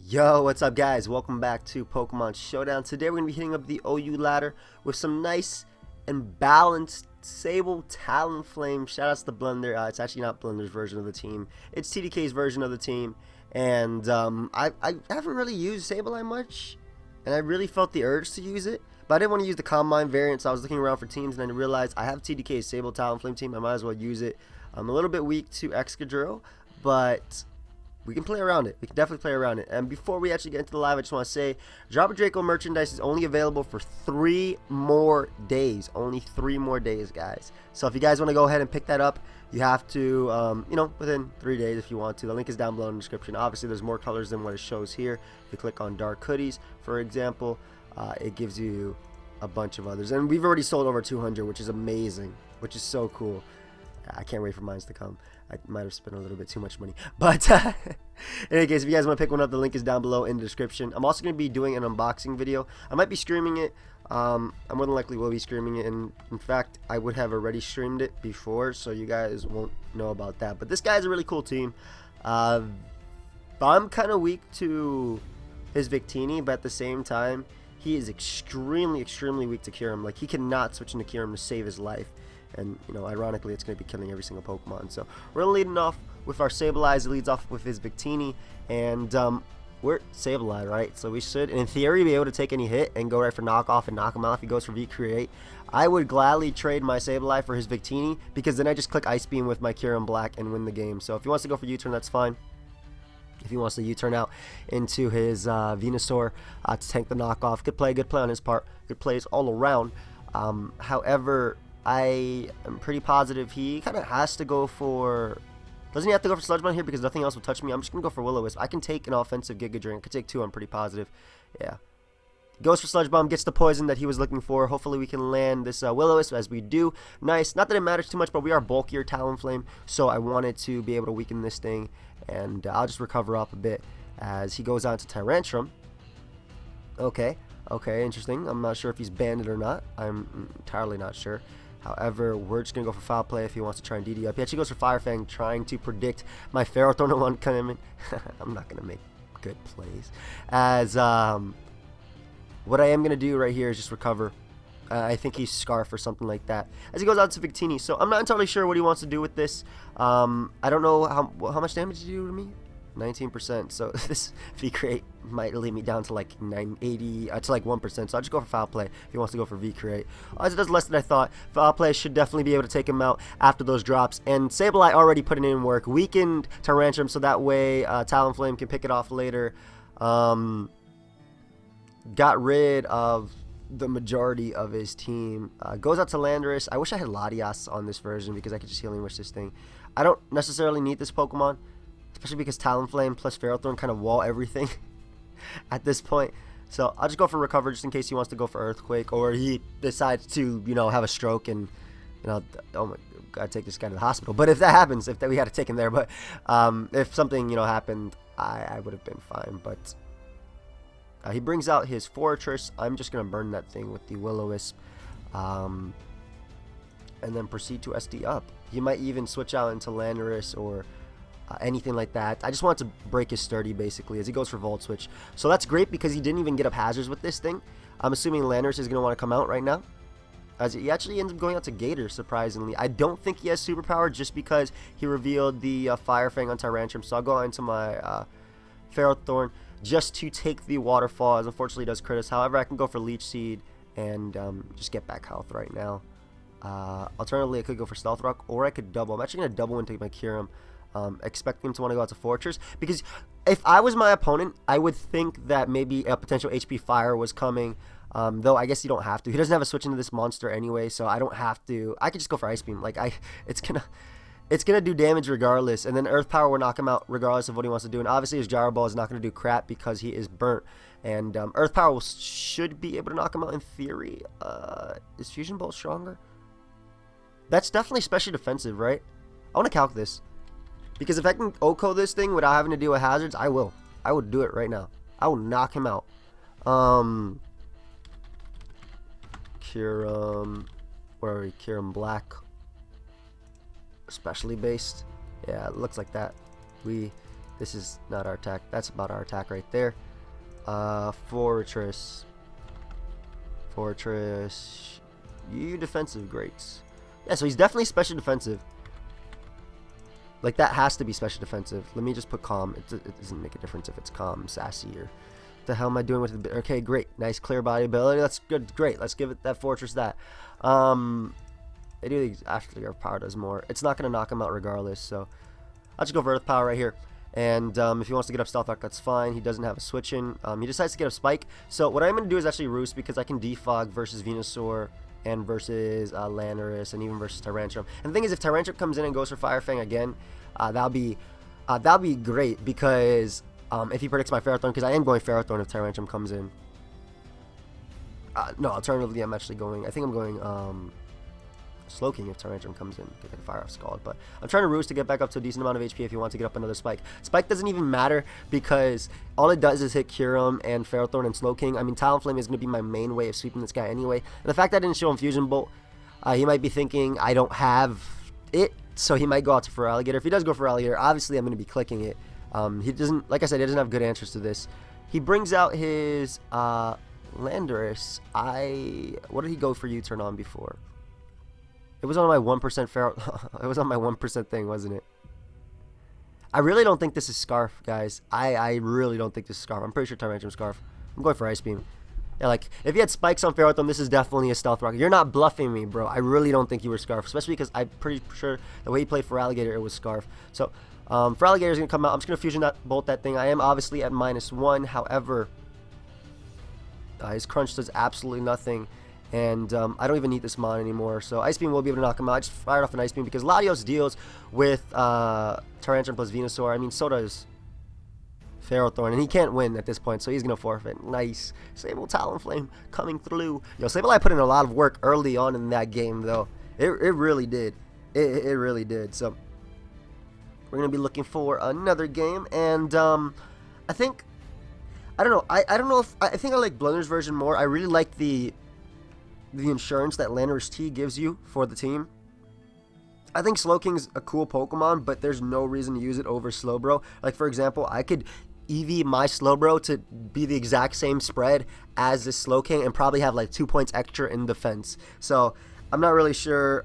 Yo, what's up guys? Welcome back to Pokemon Showdown. Today we're going to be hitting up the OU ladder with some nice and balanced Sableye Talonflame. Shout out to the Blender. It's actually not Blender's version of the team. It's TDK's version of the team. And I haven't really used Sableye much. And I really felt the urge to use it. But I didn't want to use the Combine variant, so I was looking around for teams and I realized I have TDK's Sableye Talonflame team. I might as well use it. I'm a little bit weak to Excadrill, but we can play around it. We can definitely play around it. And before we actually get into the live, I just want to say, Drop a Draco merchandise is only available for 3 more days. Only 3 more days, guys. So if you guys want to go ahead and pick that up, you have to, within 3 days if you want to. The link is down below in the description. Obviously, there's more colors than what it shows here. If you click on dark hoodies, for example, it gives you a bunch of others. And we've already sold over 200, which is amazing, which is so cool. I can't wait for mines to come. I might have spent a little bit too much money. But in any case, if you guys want to pick one up, the link is down below in the description. I'm also going to be doing an unboxing video. I might be streaming it. I more than likely will be streaming it. And in fact, I would have already streamed it before, so you guys won't know about that. But this guy's a really cool team. I'm kind of weak to his Victini, but at the same time, he is extremely, extremely weak to Kyurem. Like, he cannot switch into Kyurem to save his life. And, ironically, it's going to be killing every single Pokemon. So, we're leading off with our Sableye. It leads off with his Victini. And, we're Sableye, right? So, we should, in theory, be able to take any hit and go right for knockoff and knock him out if he goes for V-Create. I would gladly trade my Sableye for his Victini, because then I just click Ice Beam with my Kyurem Black and win the game. So, if he wants to go for U-turn, that's fine. If he wants to U-turn out into his Venusaur to tank the knockoff, good play on his part. Good plays all around. However, I am pretty positive he kind of has to go for... Doesn't he have to go for Sludge Bomb here because nothing else will touch me? I'm just going to go for Will-O-Wisp. I can take an offensive Giga Drain. I could take 2, I'm pretty positive. Yeah. Goes for Sludge Bomb, gets the poison that he was looking for. Hopefully we can land this Will-O-Wisp as we do. Nice. Not that it matters too much, but we are bulkier Talonflame, so I wanted to be able to weaken this thing. And I'll just recover up a bit as he goes on to Tyrantrum. Okay, interesting. I'm not sure if he's banded or not. I'm entirely not sure. However, we're just going to go for Foul Play if he wants to try and DD up. He actually goes for Fire Fang, trying to predict my Ferrothorn in one coming. I'm not going to make good plays. As what I am going to do right here is just recover. I think he's Scarf or something like that. As he goes out to Victini. So I'm not entirely sure what he wants to do with this. I don't know how much damage did he do to me? 19%. So this V-Create might lead me down to like 80 to like 1%. So I'll just go for Foul Play if he wants to go for V-Create. As it does less than I thought. Foul Play should definitely be able to take him out after those drops. And Sableye already putting in work. Weakened Tyrantrum so that way Talonflame can pick it off later. Got rid of the majority of his team. Goes out to Landorus. I wish I had Latias on this version because I could just Healing Wish this thing. I don't necessarily need this Pokemon, especially because Talonflame plus Ferrothorn kind of wall everything at this point. So I'll just go for Recover just in case he wants to go for Earthquake, or he decides to, have a stroke and, oh my, gotta take this guy to the hospital. But if that happens, we had to take him there, but if something, happened, I would have been fine. But he brings out his Fortress. I'm just going to burn that thing with the Will-O-Wisp. And then proceed to SD up. He might even switch out into Landorus or anything like that. I just want to break his sturdy basically as he goes for Volt Switch. So that's great because he didn't even get up hazards with this thing. I'm assuming Landorus is going to want to come out right now, as he actually ends up going out to Gator, surprisingly. I don't think he has Superpower just because he revealed the Fire Fang on Tyrantrum. So I'll go into my Ferrothorn just to take the Waterfall, as unfortunately it does crit us. However, I can go for Leech Seed and just get back health right now. Alternatively, I could go for Stealth Rock, or I could double. I'm actually going to double into my Kyurem, expecting him to want to go out to Fortress, because if I was my opponent, I would think that maybe a potential HP Fire was coming, though I guess you don't have to. He doesn't have a switch into this monster anyway, so I don't have to. I could just go for Ice Beam. Like, it's gonna do damage regardless, and then Earth Power will knock him out regardless of what he wants to do. And obviously his Gyro Ball is not gonna do crap because he is burnt, and Earth Power should be able to knock him out in theory. Is Fusion Bolt stronger? That's definitely specially defensive, right? I want to calc this, because if I can OHKO this thing without having to deal with hazards, I will. I would do it right now. I will knock him out. Kyurem, where are we? Kyurem Black. Specially based. Yeah, it looks like that. We This is not our attack. That's about our attack right there. Fortress. You defensive, great. Yeah, so he's definitely special defensive. Like, that has to be special defensive. Let me just put calm. It doesn't make a difference if it's calm, sassy, or... What the hell am I doing with it? Okay, great. Nice clear body ability. That's good. Great. Let's give it that fortress that. They do actually, our power does more. It's not going to knock him out regardless, so... I'll just go for Earth Power right here. And if he wants to get up Stealth Rock, that's fine. He doesn't have a switch in. He decides to get up Spike. So what I'm going to do is actually Roost, because I can defog versus Venusaur and versus Landorus and even versus Tyrantrum. And the thing is, if Tyrantrum comes in and goes for Fire Fang again, that'll be great, because if he predicts my Ferrothorn, because I am going Ferrothorn if Tyrantrum comes in. No, alternatively, I think I'm going Slowking if Tyrantrum comes in, because I can fire off Scald. But I'm trying to Roost to get back up to a decent amount of HP if you want to get up another Spike. Spike doesn't even matter, because all it does is hit Kyurem and Ferrothorn and Slowking. I mean, Talonflame is going to be my main way of sweeping this guy anyway. And the fact that I didn't show him Fusion Bolt, he might be thinking I don't have it, so he might go out to Feraligatr. If he does go for Feraligatr, obviously I'm going to be clicking it. He doesn't, like I said, he doesn't have good answers to this. He brings out his Landorus. What did he go for U-turn on before? It was on my 1% It was on my 1% thing, wasn't it? I really don't think this is Scarf, guys. I really don't think this is Scarf. I'm pretty sure Tyrantrum Scarf. I'm going for Ice Beam. Yeah, like, if you had Spikes on Ferrothorn, this is definitely a Stealth Rock. You're not bluffing me, bro. I really don't think you were Scarf, especially because I'm pretty sure the way he played for Alligator, it was Scarf. So, for Alligator is going to come out. I'm just going to Fusion Bolt that thing. I am obviously at -1. However, his Crunch does absolutely nothing. And I don't even need this Mon anymore. So Ice Beam will be able to knock him out. I just fired off an Ice Beam because Latios deals with Tyrantrum plus Venusaur. I mean, so does Ferrothorn. And he can't win at this point, so he's going to forfeit. Nice. Sableye Talonflame coming through. Yo, Sableye put in a lot of work early on in that game, though. It really did. It really did. So we're going to be looking for another game. And I think... I don't know. I don't know if... I think I like Blunder's version more. I really like the insurance that Landorus T gives you for the team. I think Slowking's a cool Pokemon, but there's no reason to use it over Slowbro. Like, for example, I could EV my Slowbro to be the exact same spread as this Slowking and probably have like 2 points extra in defense. So I'm not really sure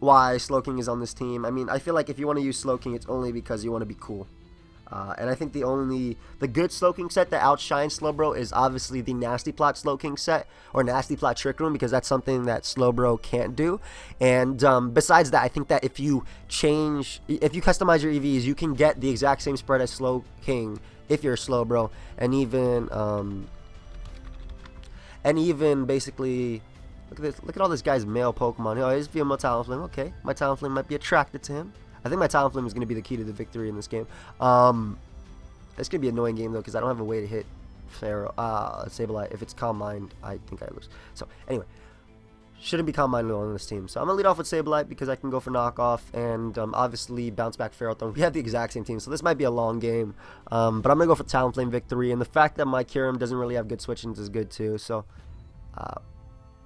why Slowking is on this team. I mean, I feel like if you want to use Slowking, it's only because you want to be cool. And I think the good Slowking set that outshines Slowbro is obviously the Nasty Plot Slowking set, or Nasty Plot Trick Room, because that's something that Slowbro can't do. And besides that, I think that if you customize your EVs, you can get the exact same spread as Slowking if you're Slowbro, and even basically, look at all this guy's male Pokemon. Oh, he's female Talonflame. Okay, my Talonflame might be attracted to him. I think my Talonflame is going to be the key to the victory in this game. It's going to be an annoying game, though, because I don't have a way to hit Sableye. If it's Calm Mind, I think I lose. So, anyway, shouldn't be Calm Mind on this team. So, I'm going to lead off with Sableye because I can go for knockoff and obviously bounce back Ferrothorn. We have the exact same team, so this might be a long game. But I'm going to go for Talonflame victory. And the fact that my Kyurem doesn't really have good switch-ins is good, too. So,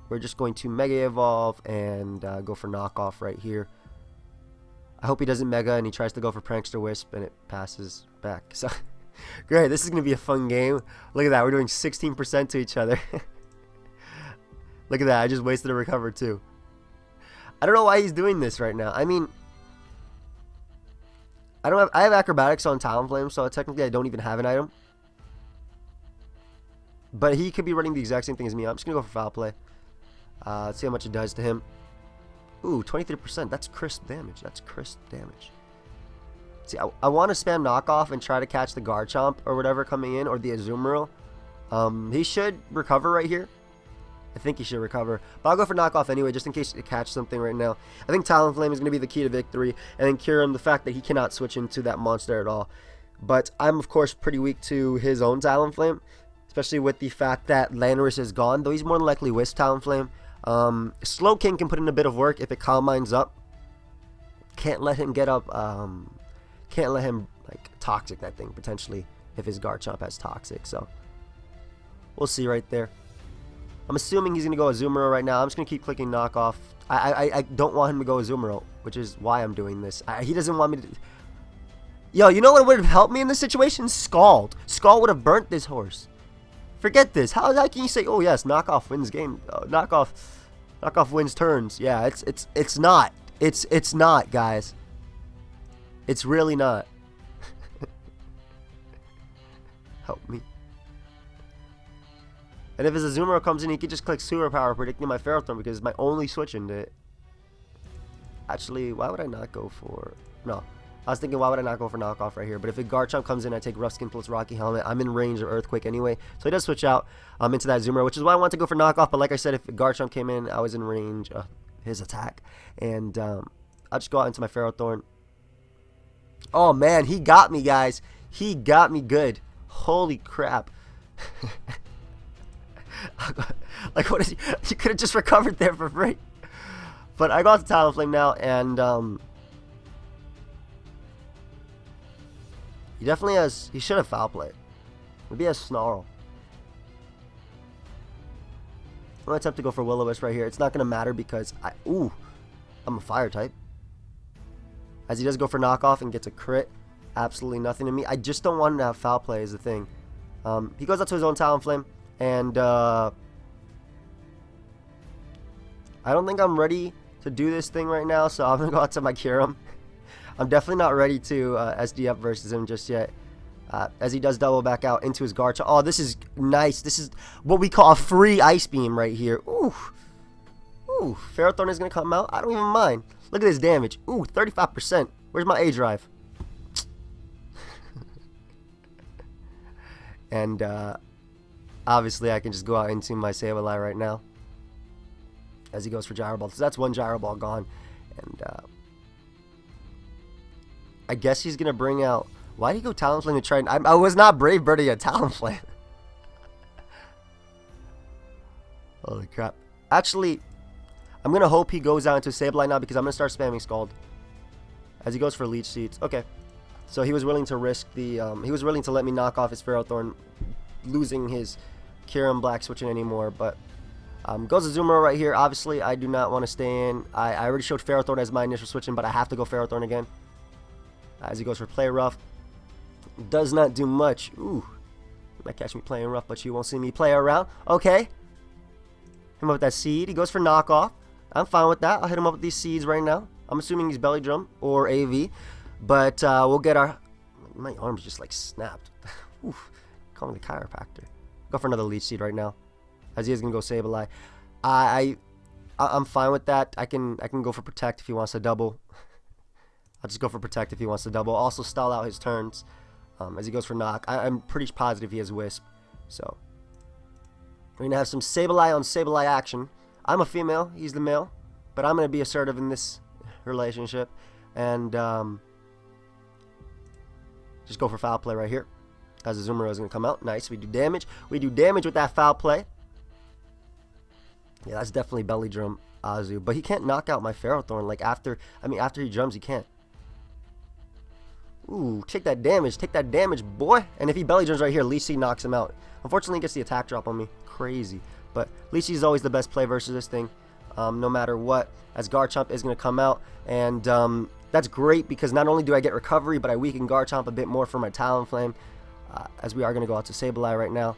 we're just going to Mega Evolve and go for knockoff right here. I hope he doesn't Mega and he tries to go for Prankster Wisp and it passes back. So, great. This is going to be a fun game. Look at that. We're doing 16% to each other. Look at that. I just wasted a recover too. I don't know why he's doing this right now. I mean, I have Acrobatics on Talonflame, so technically I don't even have an item. But he could be running the exact same thing as me. I'm just going to go for Foul Play. Let's see how much it does to him. Ooh, 23%. That's crisp damage. That's crisp damage. See, I want to spam knockoff and try to catch the Garchomp or whatever coming in, or the Azumarill. He should recover right here. I think he should recover. But I'll go for knockoff anyway, just in case to catch something right now. I think Talonflame is going to be the key to victory. And then Kyurem, the fact that he cannot switch into that monster at all. But I'm, of course, pretty weak to his own Talonflame. Especially with the fact that Landorus is gone. Though he's more than likely Wisp Talonflame. Slowking can put in a bit of work if it Calm Minds up. Can't let him get up. Can't let him like Toxic that thing potentially if his Garchomp has Toxic. So we'll see right there. I'm assuming he's gonna go Azumarill right now. I'm just gonna keep clicking knockoff. I don't want him to go Azumarill, which is why I'm doing this. He doesn't want me to. Yo, you know what would have helped me in this situation? Scald. Scald would have burnt this horse. Forget this. How can you say, oh yes, knockoff wins game, knockoff wins turns? Yeah, it's not. It's not, guys. It's really not. Help me. And if his Azumarill comes in, he can just click Superpower, predicting my Ferrothorn because it's my only switch into it. Actually, why would I not go for... No. I was thinking, why would I not go for knockoff right here? But if a Garchomp comes in, I take Rough Skin plus Rocky Helmet. I'm in range of Earthquake anyway. So he does switch out into that Azumarill, which is why I want to go for knockoff. But like I said, if Garchomp came in, I was in range of his attack. And I'll just go out into my Ferrothorn. Oh, man. He got me, guys. He got me good. Holy crap. Like, what is you could have just recovered there for free. But I got the Talonflame now, and he definitely has. He should have Foul Play. Maybe he has Snarl. I'm gonna attempt to go for Will-O-Wisp right here. It's not gonna matter because I'm a Fire type. As he does go for knockoff and gets a crit, absolutely nothing to me. I just don't want him to have Foul Play is the thing. He goes out to his own Talonflame. And I don't think I'm ready to do this thing right now, so I'm going to go out to my Kyurem. I'm definitely not ready to SD up versus him just yet. As he does double back out into his Garchomp. Oh, this is nice. This is what we call a free Ice Beam right here. Ooh. Ooh, Ferrothorn is going to come out. I don't even mind. Look at this damage. Ooh, 35%. Where's my A-Drive? And, obviously, I can just go out into my Sableye right now. As he goes for Gyro Ball. So that's one Gyro Ball gone. And I guess he's going to bring out... Why did he go Talonflame to try... I was not Brave Birding a Talonflame. Holy crap. Actually, I'm going to hope he goes out into Sableye now because I'm going to start spamming Scald. As he goes for Leech Seeds. Okay. So he was willing to risk the... he was willing to let me knock off his Ferrothorn, losing his Kyurem Black switching anymore, but goes Azumarill right here. Obviously, I do not want to stay in. I already showed Ferrothorn as my initial switching, but I have to go Ferrothorn again. As he goes for Play Rough. Does not do much. Ooh. You might catch me playing rough, but you won't see me play around. Okay. Hit him up with that Seed. He goes for Knockoff. I'm fine with that. I'll hit him up with these Seeds right now. I'm assuming he's Belly Drum or AV, but we'll get our... My arm's just like snapped. Oof. Call me the chiropractor. Go for another Leech Seed right now. As he is gonna go Sableye. I'm fine with that. I can go for Protect if he wants to double. I'll just go for Protect if he wants to double. Also stall out his turns. As he goes for Knock. I'm pretty positive he has Wisp. So we're gonna have some Sableye on Sableye action. I'm a female, he's the male, but I'm gonna be assertive in this relationship and just go for Foul Play right here. As the Azumarill is going to come out. Nice. We do damage. We do damage with that Foul Play. Yeah, that's definitely Belly Drum Azu. But he can't knock out my Ferrothorn. Like, after he drums, he can't. Ooh, take that damage. Take that damage, boy. And if he Belly Drums right here, Leech Seed knocks him out. Unfortunately, he gets the attack drop on me. Crazy. But Leech Seed is always the best play versus this thing. No matter what. As Garchomp is going to come out. And that's great because not only do I get recovery, but I weaken Garchomp a bit more for my Talonflame. As we are going to go out to Sableye right now.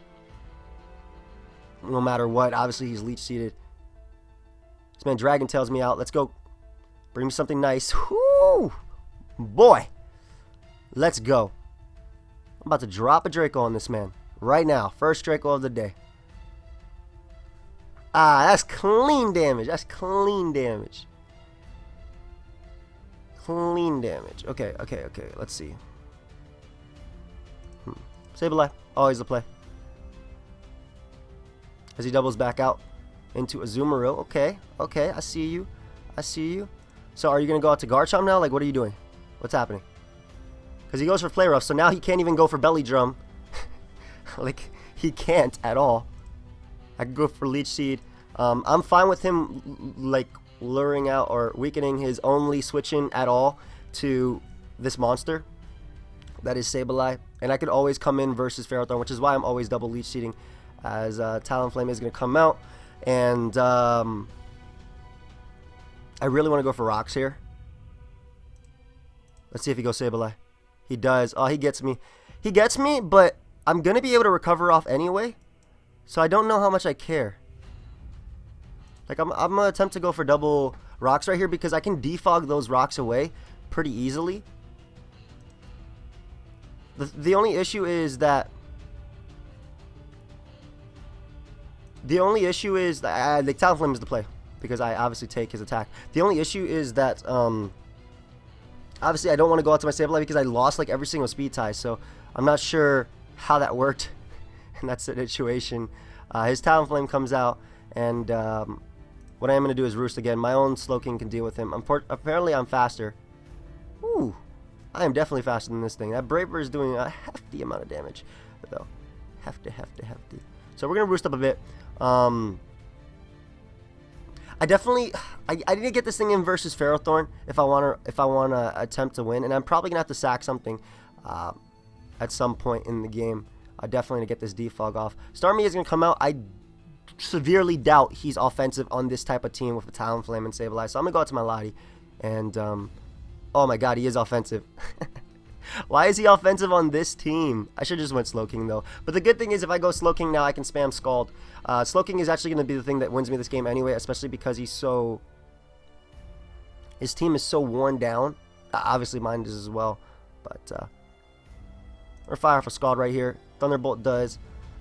No matter what. Obviously, he's Leech Seeded. This man Dragon Tails me out. Let's go. Bring me something nice. Woo! Boy. Let's go. I'm about to drop a Draco on this man. Right now. First Draco of the day. That's clean damage. That's clean damage. Clean damage. Okay. Let's see. Sableye, always a play. As he doubles back out into Azumarill. Okay, I see you. So are you going to go out to Garchomp now? Like, what are you doing? What's happening? Because he goes for Play Rough, so now he can't even go for Belly Drum. Like, he can't at all. I can go for Leech Seed. I'm fine with him, like, luring out or weakening his only switching at all to this monster. That is Sableye. And I could always come in versus Ferrothorn, which is why I'm always double Leech Seeding. As Talonflame is going to come out. And I really want to go for Rocks here. Let's see if he goes Sableye. He does. Oh, he gets me. He gets me, but I'm going to be able to recover off anyway. So I don't know how much I care. Like, I'm going to attempt to go for double rocks right here because I can defog those rocks away pretty easily. The only issue is that... the Talonflame is the play because I obviously take his attack. The only issue is that... obviously, I don't want to go out to my Sableye because I lost like every single speed tie, so I'm not sure how that worked in that situation. His Talonflame comes out, and what I am going to do is roost again. My own Slowking can deal with him. Apparently, I'm faster. Ooh, I am definitely faster than this thing. That Braver is doing a hefty amount of damage, though. Hefty. So we're going to roost up a bit. I need to get this thing in versus Ferrothorn if I want to attempt to win, and I'm probably gonna have to sack something at some point in the game. I definitely gonna get this defog off. Starmie is gonna come out. I severely doubt he's offensive on this type of team with a Talonflame and Sableye, so I'm gonna go out to my Lottie, and oh my God, he is offensive. Why is he offensive on this team? I should just went Slowking though. But the good thing is if I go Slowking now, I can spam Scald. Slowking is actually going to be the thing that wins me this game anyway, especially because his team is so worn down. Obviously mine is as well. But we're fire for Scald right here. Thunderbolt does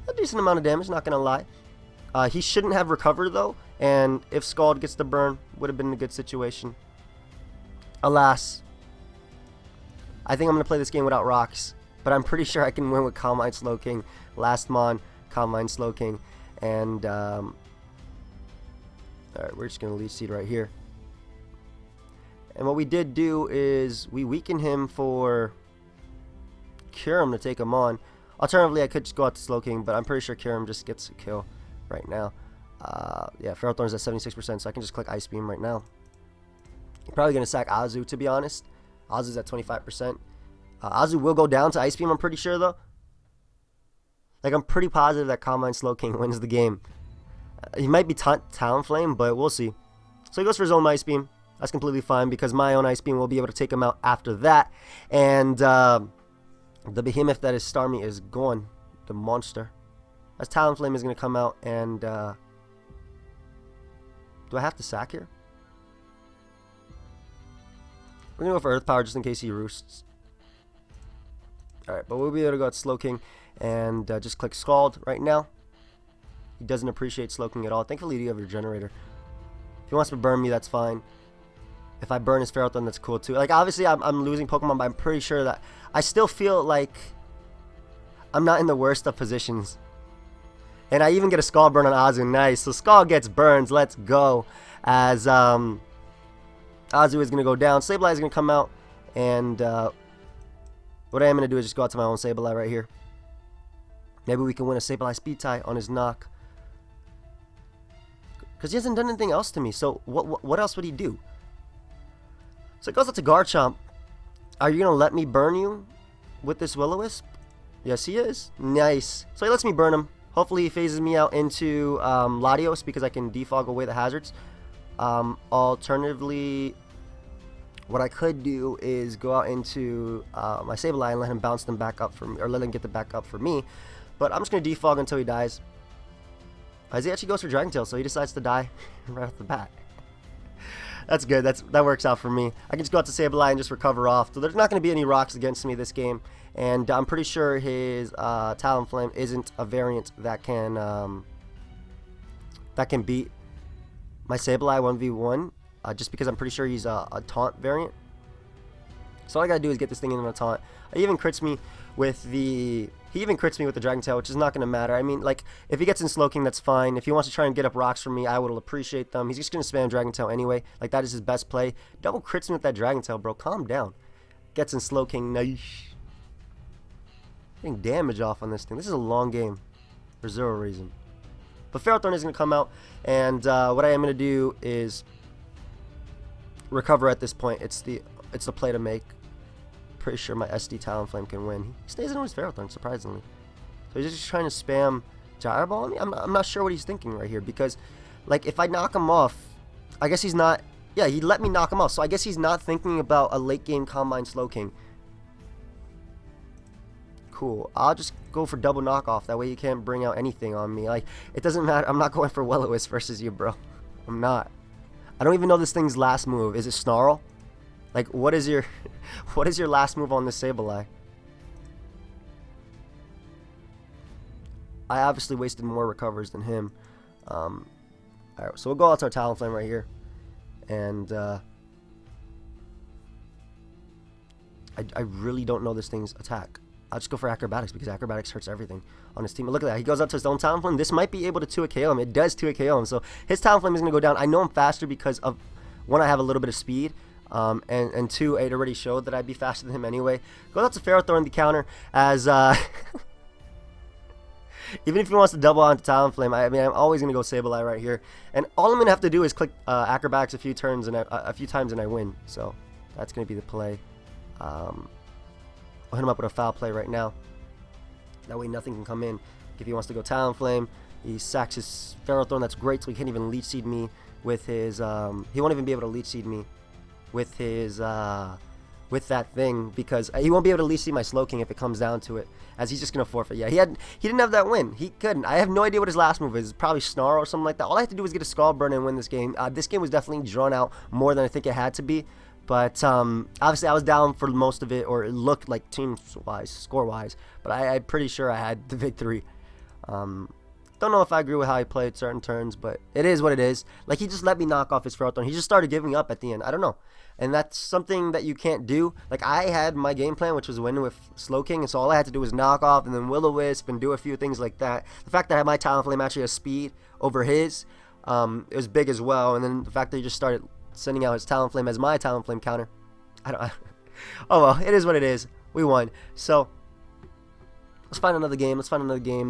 a decent amount of damage, not going to lie. He shouldn't have recovered though, and if Scald gets the burn, would have been a good situation. Alas. I think I'm going to play this game without rocks, but I'm pretty sure I can win with Calm Mind Slowking, Last Mon, Calm Mind Slowking, and alright, we're just going to lead seed right here. And what we did do is we weakened him for Kyurem to take him on. Alternatively, I could just go out to Slowking, but I'm pretty sure Kyurem just gets a kill right now. Yeah, Ferrothorn is at 76%, so I can just click Ice Beam right now. I'm probably going to sack Azu, to be honest. Azu's at 25%. Azu will go down to Ice Beam, I'm pretty sure, though. Like, I'm pretty positive that Calm Mind Slowking wins the game. He might be Talonflame, but we'll see. So he goes for his own Ice Beam. That's completely fine, because my own Ice Beam will be able to take him out after that. And the behemoth that is Starmie is gone. The monster. As Talonflame is going to come out, and... do I have to sack here? We're going to go for Earth Power just in case he roosts. Alright, but we'll be able to go at Slowking and just click Scald right now. He doesn't appreciate Slowking at all. Thankfully, you have your generator. If he wants to burn me, that's fine. If I burn his Ferrothorn, that's cool too. Like, obviously, I'm losing Pokemon, but I'm pretty sure that I still feel like I'm not in the worst of positions. And I even get a Scald burn on Azu. Nice. So Scald gets burns. Let's go. As Azu is going to go down. Sableye is going to come out. And what I am going to do is just go out to my own Sableye right here. Maybe we can win a Sableye speed tie on his knock. Because he hasn't done anything else to me. So what else would he do? So it goes out to Garchomp. Are you going to let me burn you with this Will-O-Wisp? Yes, he is. Nice. So he lets me burn him. Hopefully he phases me out into Latios because I can defog away the hazards. Alternatively, what I could do is go out into my Sableye and let him bounce them back up for me, or let him get them back up for me. But I'm just going to defog until he dies. As he actually goes for Dragon Tail, so he decides to die right off the bat. That's good. That works out for me. I can just go out to Sableye and just recover off. So there's not going to be any rocks against me this game. And I'm pretty sure his Talonflame isn't a variant that can beat my Sableye 1v1. Just because I'm pretty sure he's a taunt variant. So all I gotta do is get this thing in a taunt. He even crits me with the Dragon Tail, which is not gonna matter. I mean, like, if he gets in Slowking, that's fine. If he wants to try and get up rocks for me, I would appreciate them. He's just gonna spam Dragon Tail anyway. Like, that is his best play. Double crits me with that Dragon Tail, bro. Calm down. Gets in Slowking. Nice. Getting damage off on this thing. This is a long game for zero reason. But Ferrothorn is gonna come out, and what I am gonna do is recover at this point. It's the play to make. Pretty sure my SD Talonflame can win. He stays in with his Ferrothorn, surprisingly. So he's just trying to spam Gyro Ball on me. I'm not sure what he's thinking right here, because, like, if I knock him off, I guess he's not... Yeah, he let me knock him off, so I guess he's not thinking about a late game Calm Mind Slowking. cool. I'll just go for double knockoff. That way you can't bring out anything on me. Like, it doesn't matter. I'm not going for Will-O-Wisp versus you, bro. I'm not. I don't even know this thing's last move. Is it Snarl? Like, what is your what is your last move on this Sableye? I obviously wasted more recovers than him. Alright, so we'll go out to our Talonflame right here. And I really don't know this thing's attack. I'll just go for Acrobatics because Acrobatics hurts everything on his team. But look at that. He goes up to his own Talonflame. This might be able to 2-hit KO him. It does 2-hit KO him. So his Talonflame is going to go down. I know I'm faster because of, one, I have a little bit of speed. And two, it already showed that I'd be faster than him anyway. Goes out to Ferrothorn the counter as even if he wants to double onto Talonflame, I mean, I'm always going to go Sableye right here. And all I'm going to have to do is click Acrobatics a few times and I win. So that's going to be the play. I'll hit him up with a foul play right now. That way nothing can come in. If he wants to go Talonflame, he sacks his Ferrothorn. That's great, so he can't even Leech Seed me with his... he won't even be able to Leech Seed me with his... with that thing, because he won't be able to Leech Seed my Slowking if it comes down to it, as he's just going to forfeit. Yeah, he didn't have that win. He couldn't. I have no idea what his last move is. Probably Snarl or something like that. All I have to do is get a Skull Burn and win this game. This game was definitely drawn out more than I think it had to be. But obviously I was down for most of it, or it looked like team-wise, score-wise. But I'm pretty sure I had the victory. Don't know if I agree with how he played certain turns, but it is what it is. Like, he just let me knock off his Ferrothorn. He just started giving up at the end. I don't know. And that's something that you can't do. Like, I had my game plan, which was win with Slowking, and so all I had to do was knock off and then Will-O-Wisp and do a few things like that. The fact that I had my Talonflame actually has speed over his, it was big as well. And then the fact that he just started sending out his Talonflame as my Talonflame counter. Oh well, it is what it is. We won. So let's find another game.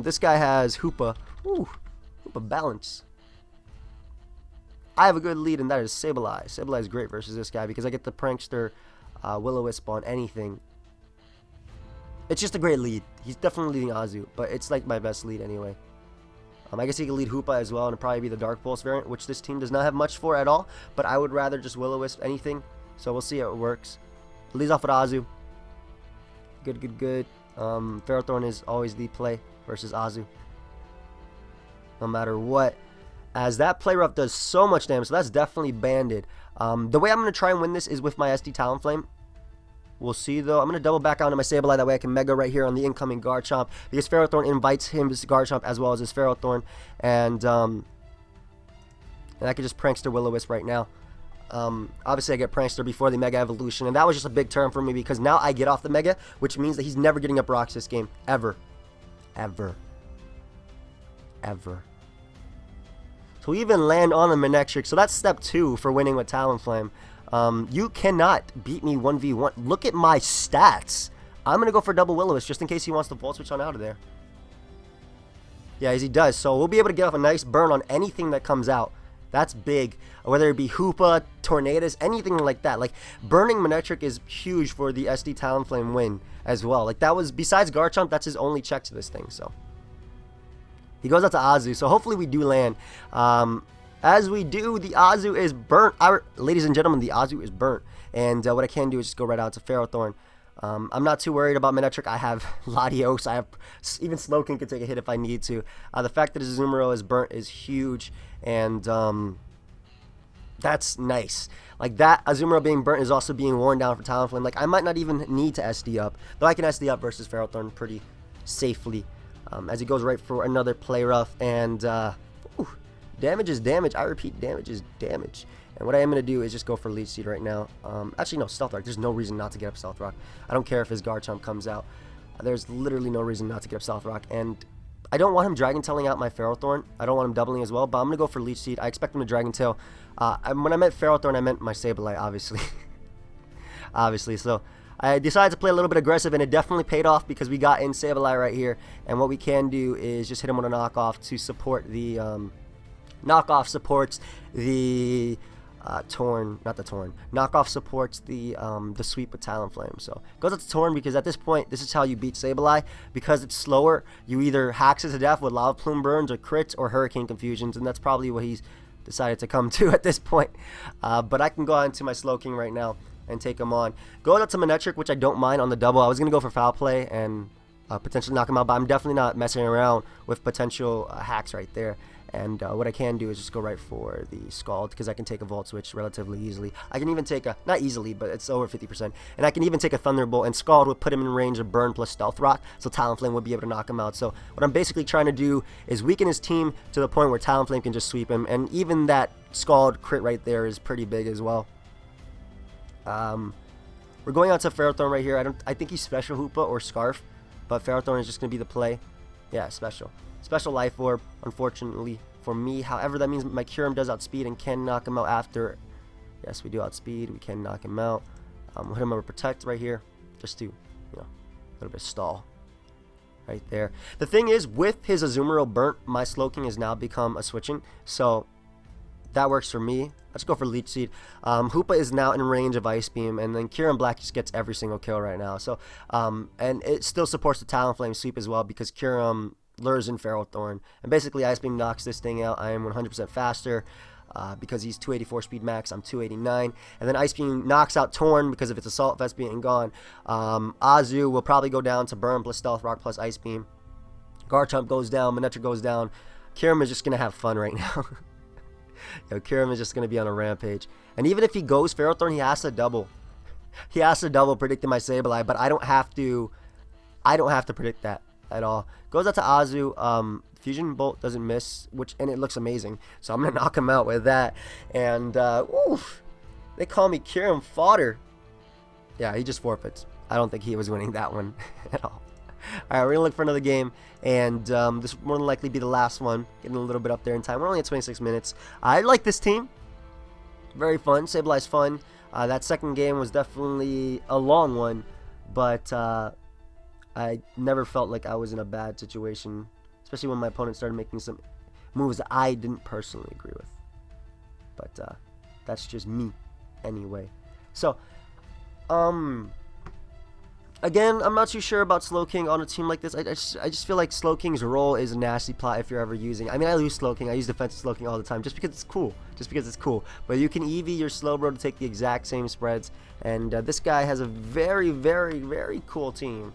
This guy has Hoopa. Ooh, Hoopa balance. I have a good lead, and that is Sableye. Sableye is great versus this guy because I get the Prankster Will-O-Wisp on anything. It's just a great lead. He's definitely leading Azu, but it's like my best lead anyway. I guess he could lead Hoopa as well, and it'd probably be the Dark Pulse variant, which this team does not have much for at all. But I would rather just Will-O-Wisp anything, so we'll see how it works. Leads off with Azu. Good. Ferrothorn is always the play versus Azu, no matter what, as that play rough does so much damage. So that's definitely banded. The way I'm going to try and win this is with my SD Talonflame. We'll see, though. I'm going to double back onto my Sableye. That way I can Mega right here on the incoming Garchomp, because Ferrothorn invites him his Garchomp as well as his Ferrothorn. And I can just Prankster Will-O-Wisp right now. Obviously I get Prankster before the Mega Evolution, and that was just a big turn for me because now I get off the Mega, which means that he's never getting up Rocks this game. Ever. So we even land on the Manectric. So that's step 2 for winning with Talonflame. You cannot beat me 1v1. Look at my stats. I'm going to go for double Will-O-Wisp just in case he wants to Volt Switch on out of there. Yeah, as he does. So we'll be able to get off a nice burn on anything that comes out. That's big. Whether it be Hoopa, Tornadus, anything like that. Like, burning Manectric is huge for the SD Talonflame win as well. Like, that was, besides Garchomp, that's his only check to this thing. So he goes out to Azu. So hopefully we do land. As we do, the Azu is burnt. Ladies and gentlemen, the Azu is burnt. And what I can do is just go right out to Ferrothorn. I'm not too worried about Manectric. I have Latios. I have even Slowking can take a hit if I need to. The fact that his Azumarill is burnt is huge, and that's nice. Like, that Azumarill being burnt is also being worn down for Talonflame. Like, I might not even need to SD up, though I can SD up versus Ferrothorn pretty safely. As he goes right for another play rough, and damage is damage. I repeat, damage is damage. And what I am going to do is just go for Leech Seed right now. Actually, no, Stealth Rock. There's no reason not to get up Stealth Rock. I don't care if his Garchomp comes out. There's literally no reason not to get up Stealth Rock. And I don't want him Dragon Tailing out my Ferrothorn. I don't want him doubling as well, but I'm going to go for Leech Seed. I expect him to Dragon Tail. When I meant Ferrothorn, I meant my Sableye, obviously. Obviously, so I decided to play a little bit aggressive, and it definitely paid off because we got in Sableye right here. And what we can do is just hit him with a knockoff to support the... knockoff supports the... Knockoff supports the sweep with Talonflame. So goes up to Torn because at this point, this is how you beat Sableye. Because it's slower, you either hacks it to death with Lava Plume burns or crits or Hurricane Confusions, and that's probably what he's decided to come to at this point. But I can go on to my Slowking right now and take him on. Going up to Manectric, which I don't mind on the double. I was gonna go for Foul Play and potentially knock him out, but I'm definitely not messing around with potential hacks right there. And what I can do is just go right for the Scald, because I can take a Volt Switch relatively easily. I can even take a, not easily, but it's over 50%. And I can even take a Thunderbolt, and Scald would put him in range of Burn plus Stealth Rock, so Talonflame would be able to knock him out. So what I'm basically trying to do is weaken his team to the point where Talonflame can just sweep him. And even that Scald crit right there is pretty big as well. We're going out to Ferrothorn right here. I think he's Special Hoopa or Scarf, but Ferrothorn is just going to be the play. Yeah, Special. Special Life Orb, unfortunately for me. However, that means my Kyurem does outspeed and can knock him out after. Yes, we do outspeed. We can knock him out. We'll hit him over Protect right here, just to, a little bit stall right there. The thing is, with his Azumarill burnt, my Slowking has now become a switching, so that works for me. Let's go for Leech Seed. Hoopa is now in range of Ice Beam, and then Kyurem Black just gets every single kill right now. So, and it still supports the Talonflame sweep as well, because Kyurem lures in Ferrothorn, and basically Ice Beam knocks this thing out. I am 100% faster because he's 284 speed max, I'm 289, and then Ice Beam knocks out Torn because of its Assault Vest being gone. Azu will probably go down to Burn plus Stealth Rock plus Ice Beam. Garchomp goes down, Manectric goes down. Kyurem is just gonna have fun right now. Kyurem is just gonna be on a rampage, and even if he goes Ferrothorn, he has to double. He has to double predicting my Sableye, but I don't have to predict that at all. Goes out to Azu. Fusion Bolt doesn't miss, and it looks amazing, so I'm gonna knock him out with that. And oof, they call me Kyurem fodder. Yeah, he just forfeits. I don't think he was winning that one at all. Alright, we're gonna look for another game, and this will more than likely be the last one, getting a little bit up there in time. We're only at 26 minutes. I like this team. Very fun. Sableye's fun. That second game was definitely a long one, but I never felt like I was in a bad situation, especially when my opponent started making some moves that I didn't personally agree with. But that's just me anyway. So, again, I'm not too sure about Slowking on a team like this. I just feel like Slowking's role is a nasty plot if you're ever using. I mean, I use Slowking. I use defensive Slowking all the time just because it's cool. But you can EV your Slowbro to take the exact same spreads. And this guy has a very, very, very cool team.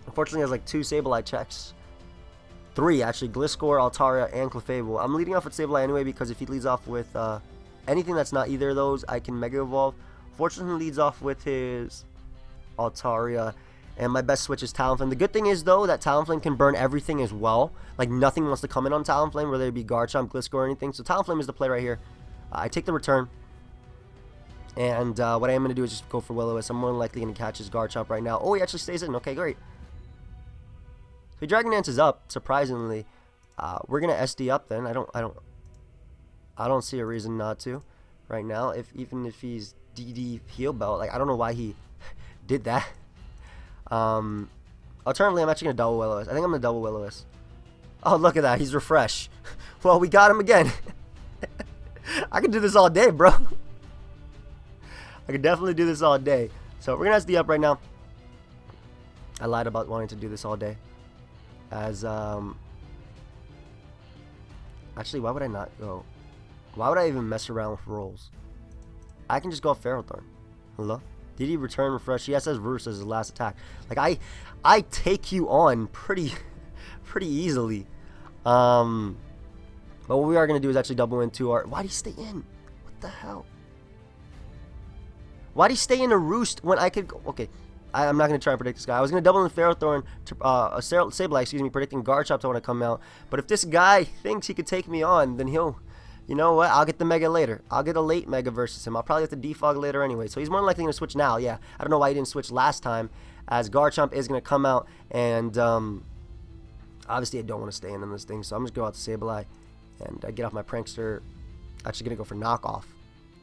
Unfortunately, has like 2 Sableye checks. 3, actually. Gliscor, Altaria, and Clefable. I'm leading off with Sableye anyway, because if he leads off with anything that's not either of those, I can Mega Evolve. Fortunately, leads off with his Altaria, and my best switch is Talonflame. The good thing is, though, that Talonflame can burn everything as well. Like, nothing wants to come in on Talonflame, whether it be Garchomp, Gliscor, or anything. So Talonflame is the play right here. I take the return, and what I am going to do is just go for Will-O-Wisp. I'm more than likely going to catch his Garchomp right now. Oh, he actually stays in. Okay, great. So Dragon Dance is up, surprisingly. We're going to SD up then. I don't see a reason not to right now. Even if he's DD Heal Belt, like, I don't know why he did that. Alternatively, I'm actually gonna double Will-O-Wisp. I think I'm gonna double Will-O-Wisp. Oh, look at that, he's Refresh. Well, we got him again. I can do this all day, bro. I can definitely do this all day. So we're gonna SD up right now. I lied about wanting to do this all day, as actually, why would I not go? Why would I even mess around with rolls? I can just go Ferrothorn. Hello? Did he return Refresh? He has Roost as his last attack. Like, I take you on pretty easily. But what we are going to do is actually double into our... Why'd he stay in? What the hell? Why'd he stay in a Roost when I could go... Okay, I'm not going to try and predict this guy. I was going to double in Ferrothorn, Sableye, predicting Garchomp to want to come out. But if this guy thinks he could take me on, then he'll... You know what? I'll get the Mega later. I'll get a late Mega versus him. I'll probably have to defog later anyway. So he's more than likely going to switch now. Yeah. I don't know why he didn't switch last time, as Garchomp is going to come out. And obviously I don't want to stay in on this thing. So I'm just going to go out to Sableye and get off my Prankster. Actually going to go for Knockoff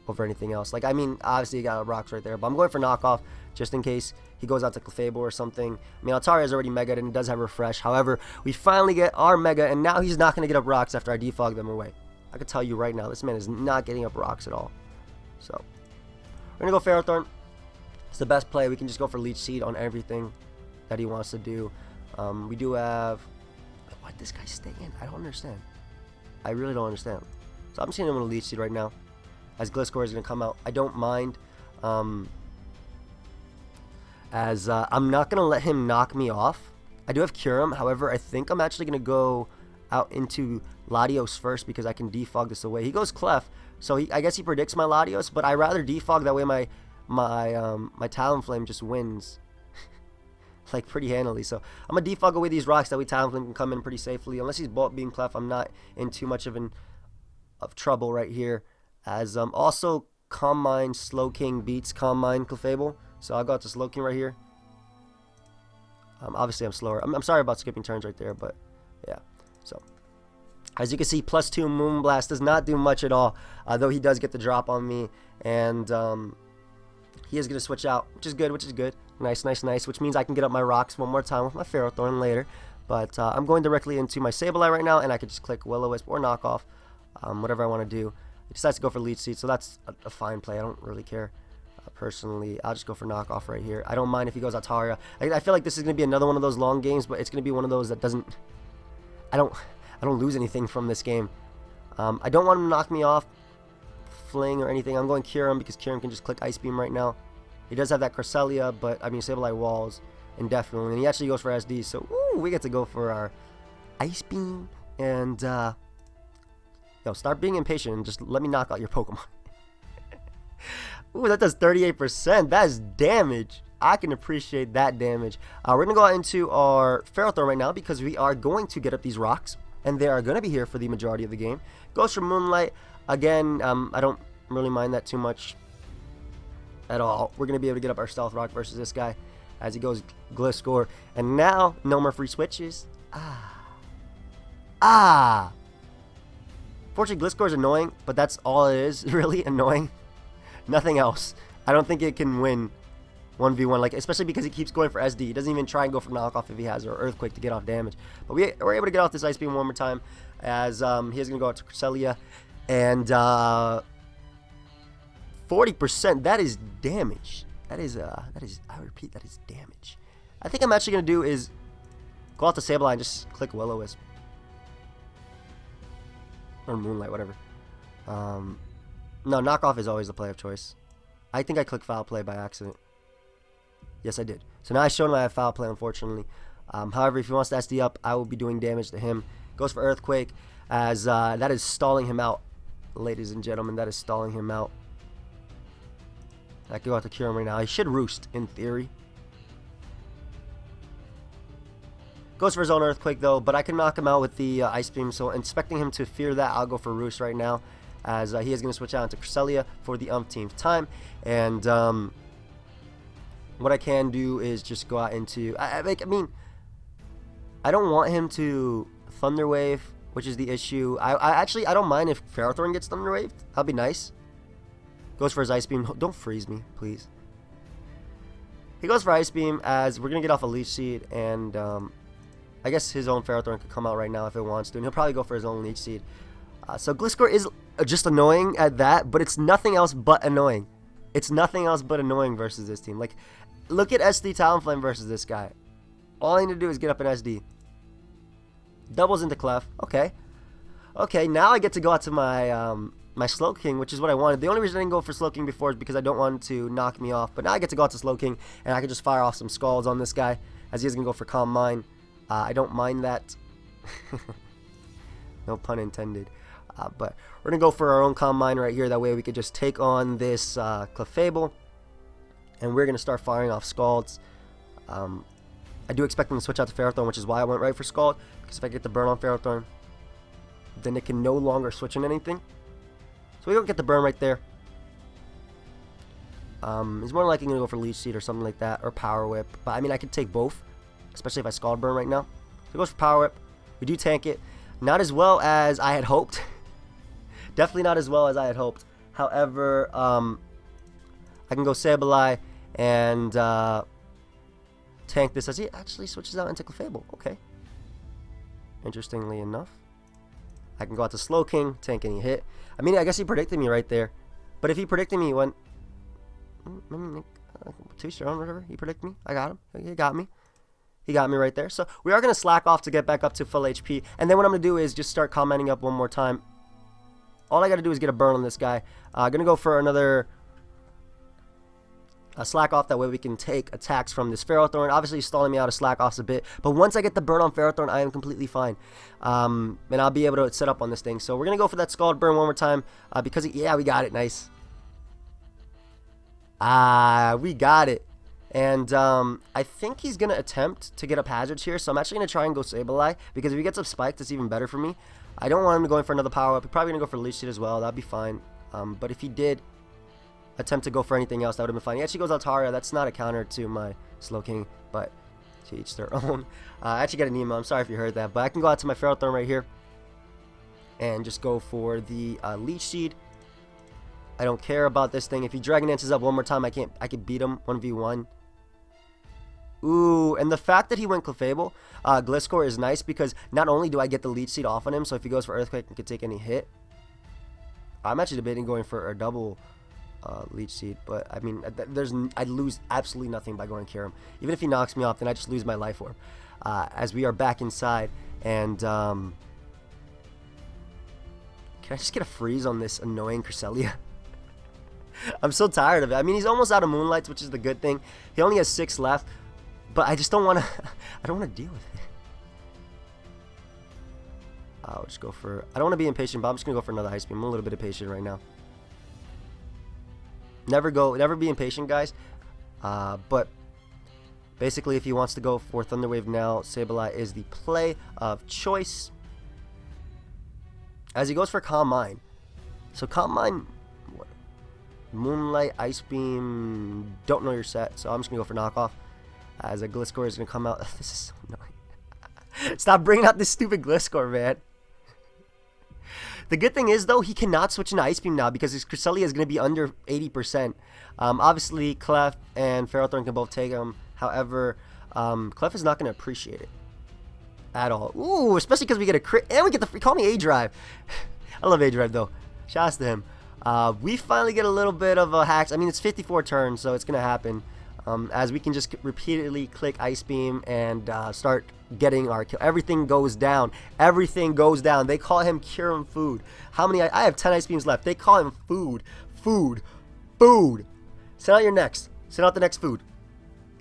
over anything else. Like, I mean, obviously he got rocks right there. But I'm going for Knockoff just in case he goes out to Clefable or something. I mean, Altaria is already Mega'd and it does have Refresh. However, we finally get our Mega, and now he's not going to get up rocks after I defog them away. I can tell you right now, this man is not getting up rocks at all. So, we're going to go Ferrothorn. It's the best play. We can just go for Leech Seed on everything that he wants to do. We do have... Why'd this guy stay in? I don't understand. I really don't understand. So, I'm just going to Leech Seed right now, as Gliscor is going to come out. I don't mind. as I'm not going to let him knock me off. I do have Kyurem. However, I think I'm actually going to go out into Latios first because I can defog this away. He goes Clef, so I guess he predicts my Latios, but I rather defog, that way my Talonflame just wins like pretty handily. So I'm gonna defog away these rocks, that way Talonflame can come in pretty safely. Unless he's Bulk Beam Clef, I'm not in too much of trouble right here. As also Calm Mind Slowking beats Calm Mind Clefable, so I'll go out to Slowking right here. Obviously I'm slower. I'm sorry about skipping turns right there, but yeah. So as you can see, +2 Moonblast does not do much at all, though he does get the drop on me, and he is going to switch out, which is good. Nice, which means I can get up my rocks one more time with my Ferrothorn later. But I'm going directly into my Sableye right now, and I can just click Will-O-Wisp or Knock Off, whatever I want to do. He decides to go for Leech Seed, so that's a fine play. I don't really care. Personally, I'll just go for Knock Off right here. I don't mind if he goes Altaria. I feel like this is going to be another one of those long games, but it's going to be one of those that doesn't... I don't lose anything from this game. I don't want him to knock me off, Fling or anything. I'm going Kyurem because Kyurem can just click Ice Beam right now. He does have that Cresselia, but I mean Sableye walls indefinitely, and he actually goes for SD. So we get to go for our Ice Beam, and yo, start being impatient and just let me knock out your Pokemon. Ooh, that does 38%. That is damage. I can appreciate that damage. We're going to go out into our Ferrothorn right now because we are going to get up these rocks, and they are going to be here for the majority of the game. Goes for Moonlight. Again, I don't really mind that too much at all. We're going to be able to get up our Stealth Rock versus this guy as he goes Gliscor. And now, no more free switches. Fortunately, Gliscor is annoying, but that's all it is, really annoying. Nothing else. I don't think it can win 1v1, like, especially because he keeps going for SD. He doesn't even try and go for knockoff if he has, or Earthquake to get off damage. But we're able to get off this Ice Beam one more time, as he is going to go out to Cresselia. And 40%, that is damage. That is, I repeat, that is damage. I think I'm actually going to do is go out to Sableye and just click Will-O-Wisp. Or Moonlight, whatever. No, knockoff is always the play of choice. I think I clicked Foul Play by accident. Yes, I did. So now I showed him I have Foul Play, unfortunately. However, if he wants to SD up, I will be doing damage to him. Goes for Earthquake, as that is stalling him out. Ladies and gentlemen, that is stalling him out. I can go out to Kyurem right now. He should Roost, in theory. Goes for his own Earthquake, though, but I can knock him out with the Ice Beam, so expecting him to fear that, I'll go for Roost right now, as he is going to switch out into Cresselia for the umpteenth time. And what I can do is just go out into... I mean, I don't want him to Thunder Wave, which is the issue. I don't mind if Ferrothorn gets Thunder Waved. That'll be nice. Goes for his Ice Beam. Don't freeze me, please. He goes for Ice Beam, as we're going to get off a Leech Seed, and I guess his own Ferrothorn could come out right now if it wants to, and he'll probably go for his own Leech Seed. So Gliscor is just annoying at that, but it's nothing else but annoying. It's nothing else but annoying versus this team. Like, look at SD Talonflame versus this guy. All I need to do is get up an SD. Doubles into Clef. Okay. Okay, now I get to go out to my my Slowking, which is what I wanted. The only reason I didn't go for Slowking before is because I don't want to knock me off. But now I get to go out to Slowking, and I can just fire off some Scalds on this guy, as he is going to go for Calm Mind. I don't mind that. No pun intended. But we're going to go for our own Calm Mind right here. That way we could just take on this Clefable. And we're going to start firing off Scalds. I do expect him to switch out to Ferrothorn, which is why I went right for Scald. Because if I get the burn on Ferrothorn, then it can no longer switch in anything. So we don't get the burn right there. He's more likely going to go for Leech Seed or something like that. Or Power Whip. But I mean, I could take both. Especially if I Scald Burn right now. So he goes for Power Whip. We do tank it. Not as well as I had hoped. Definitely not as well as I had hoped. However, I can go Sableye and tank this as he actually switches out into Clefable. Okay. Interestingly enough. I can go out to Slowking, tank any hit. I mean, I guess he predicted me right there. But if he predicted me, he went... too strong, whatever. He predicted me. I got him. He got me. He got me right there. So we are going to slack off to get back up to full HP. And then what I'm going to do is just start commenting up one more time. All I got to do is get a burn on this guy. Going to go for another Slack Off. That way we can take attacks from this Ferrothorn. Obviously, he's stalling me out of Slack Offs a bit. But once I get the burn on Ferrothorn, I am completely fine. And I'll be able to set up on this thing. So we're going to go for that Scald Burn one more time. Because, yeah, we got it. Nice. We got it. And I think he's going to attempt to get up hazards here. So I'm actually going to try and go Sableye. Because if he gets up spiked, it's even better for me. I don't want him going for another power-up. He's probably going to go for Leech Seed as well. That'd be fine. But if he did attempt to go for anything else, that would have been fine. He actually goes Altaria. That's not a counter to my Slowking, but to each their own. I actually got an emo. I'm sorry if you heard that. But I can go out to my Ferrothorn right here and just go for the Leech Seed. I don't care about this thing. If he Dragon Dances up one more time, I can beat him 1v1. Ooh, and the fact that he went Clefable, Gliscor is nice because not only do I get the Leech Seed off on him, so if he goes for Earthquake, he can take any hit. I'm actually debating going for a double Leech Seed, but I mean, I'd lose absolutely nothing by going Cure him. Even if he knocks me off, then I just lose my Life Orb. As we are back inside, and can I just get a freeze on this annoying Cresselia? I'm so tired of it. I mean, he's almost out of Moonlights, which is the good thing. He only has 6 left, but I just don't want to. I don't want to deal with it. I'll just go for. I don't want to be impatient, but I'm just gonna go for another Ice Beam. I'm a little bit impatient right now. Never be impatient, guys. But basically, if he wants to go for Thunder Wave now, Sableye is the play of choice. As he goes for Calm Mind. So Calm Mind, what? Moonlight, Ice Beam, don't know your set. So I'm just gonna go for Knockoff. As a Gliscor is gonna come out. This is so annoying. Stop bringing out this stupid Gliscor, man. The good thing is, though, he cannot switch into Ice Beam now because his Cresselia is going to be under 80%. Obviously, Clef and Ferrothorn can both take him. However, Clef is not going to appreciate it at all. Ooh, especially because we get a crit and we get the free. Call me A-Drive. I love A-Drive, though. Shouts to him. We finally get a little bit of a hacks. I mean, it's 54 turns, so it's going to happen. As we can just repeatedly click Ice Beam and start getting our kill. Everything goes down. Everything goes down. They call him Cure him Food. How many? I have 10 Ice Beams left. They call him Food. Food. Food. Send out your next. Send out the next food.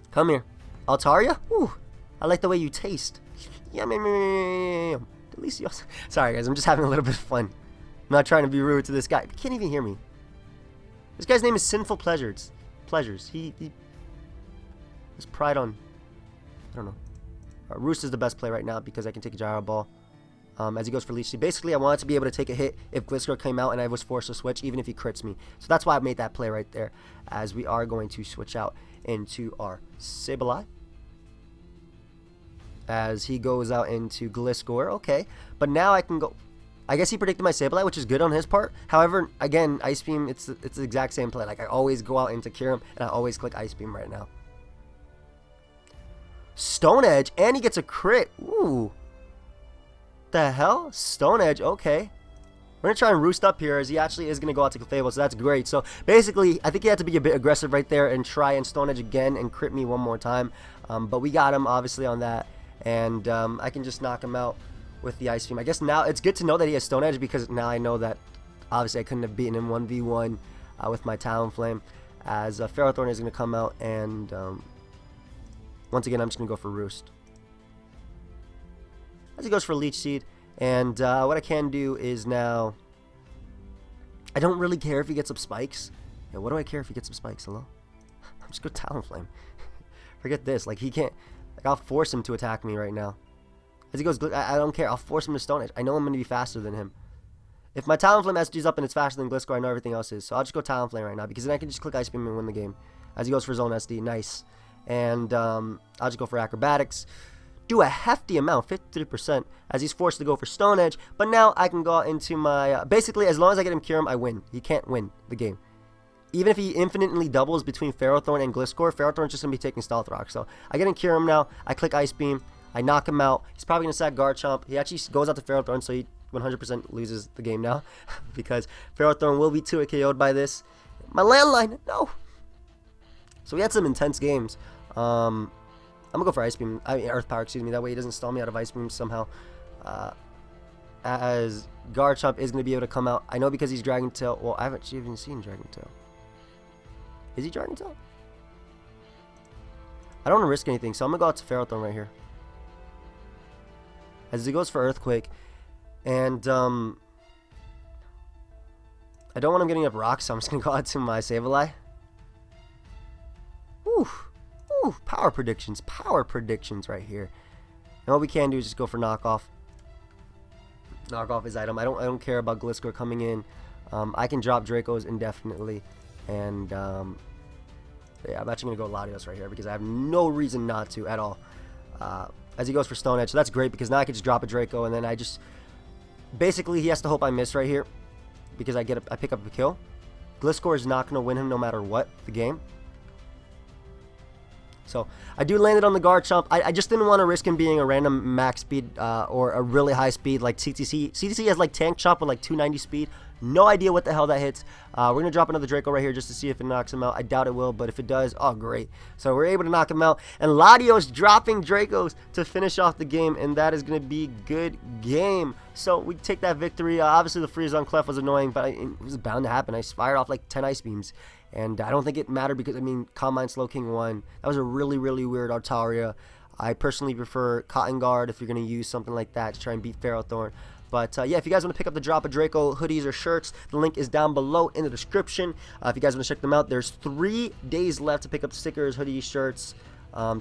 Come here. Altaria? Ooh. I like the way you taste. Yum, yum, yum, yum. Delicious. Sorry, guys. I'm just having a little bit of fun. I'm not trying to be rude to this guy. He can't even hear me. This guy's name is Sinful Pleasures. He his pride on, I don't know. Roost is the best play right now because I can take a Gyro Ball as he goes for Leech Seed. Basically, I wanted to be able to take a hit if Gliscor came out and I was forced to switch, even if he crits me. So that's why I made that play right there, as we are going to switch out into our Sableye. As he goes out into Gliscor. Okay, but now I can go. I guess he predicted my Sableye, which is good on his part. However, again, Ice Beam, it's the exact same play. Like, I always go out into Cure him, and I always click Ice Beam right now. Stone Edge, and he gets a crit. Ooh. The hell? Stone Edge, okay. We're going to try and roost up here, as he actually is going to go out to Clefable, so that's great. So, basically, I think he had to be a bit aggressive right there and try and Stone Edge again and crit me one more time. But we got him, obviously, on that. And I can just knock him out with the Ice Beam. I guess now it's good to know that he has Stone Edge, because now I know that, obviously, I couldn't have beaten him 1v1 with my Talonflame. As Ferrothorn is going to come out and... once again, I'm just going to go for Roost. As he goes for Leech Seed. And what I can do is now... I don't really care if he gets up Spikes. Yeah, what do I care if he gets up Spikes? Hello? I'm just going to Talonflame. Forget this. Like, he can't... Like, I'll force him to attack me right now. As he goes... I don't care. I'll force him to Stone Edge. I know I'm going to be faster than him. If my Talonflame SG's up and it's faster than Gliscor, I know everything else is. So I'll just go Talonflame right now, because then I can just click Ice Beam and win the game. As he goes for his own SD. Nice. And I'll just go for Acrobatics. Do a hefty amount, 53%, as he's forced to go for Stone Edge. But now I can go into my... basically, as long as I get him Cure him, I win. He can't win the game. Even if he infinitely doubles between Ferrothorn and Gliscor, Ferrothorn's just going to be taking Stealth Rock. So I get him Cure him now. I click Ice Beam. I knock him out. He's probably going to sack Garchomp. He actually goes out to Ferrothorn, so he 100% loses the game now. Because Ferrothorn will be 2 KO'd by this. My landline! No! So we had some intense games. I'm gonna go for Ice Beam. Earth Power, excuse me. That way he doesn't stall me out of Ice Beam somehow. As Garchomp is gonna be able to come out. I know because he's Dragon Tail. Well, I haven't even seen Dragon Tail. Is he Dragon Tail? I don't want to risk anything, so I'm going to go out to Ferrothorn right here. As he goes for Earthquake. And, I don't want him getting up rocks, so I'm just going to go out to my Sableye. Ooh, power predictions right here. And what we can do is just go for knockoff. Knock off his item. I don't care about Gliscor coming in. I can drop Dracos indefinitely. And, yeah, I'm actually going to go Latios right here because I have no reason not to at all. As he goes for Stone Edge. So that's great because now I can just drop a Draco and then I just... Basically, he has to hope I miss right here because I pick up a kill. Gliscor is not going to win him no matter what the game. So I do land it on the Garchomp. I just didn't want to risk him being a random max speed or a really high speed like CTC. CTC has like Tank Chomp with like 290 speed. No idea what the hell that hits. We're going to drop another Draco right here just to see if it knocks him out. I doubt it will, but if it does, oh great. So we're able to knock him out. And Latios dropping Dracos to finish off the game, and that is going to be good game. So we take that victory. Obviously the freeze on Clef was annoying, but it was bound to happen. I fired off like 10 Ice Beams. And I don't think it mattered because, I mean, Calm Mind Slow King won. That was a really, really weird Altaria. I personally prefer Cotton Guard if you're going to use something like that to try and beat Ferrothorn. But, yeah, if you guys want to pick up the Drop a Draco hoodies or shirts, the link is down below in the description. If you guys want to check them out, there's 3 days left to pick up stickers, hoodies, shirts,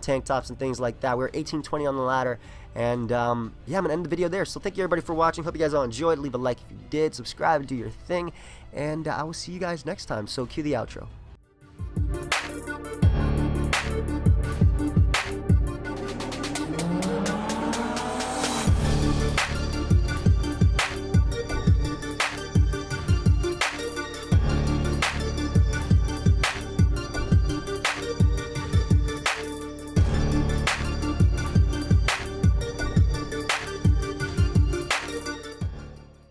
tank tops, and things like that. We're 1820 on the ladder. And, yeah, I'm going to end the video there. So thank you, everybody, for watching. Hope you guys all enjoyed. Leave a like if you did. Subscribe, do your thing. And I will see you guys next time. So cue the outro.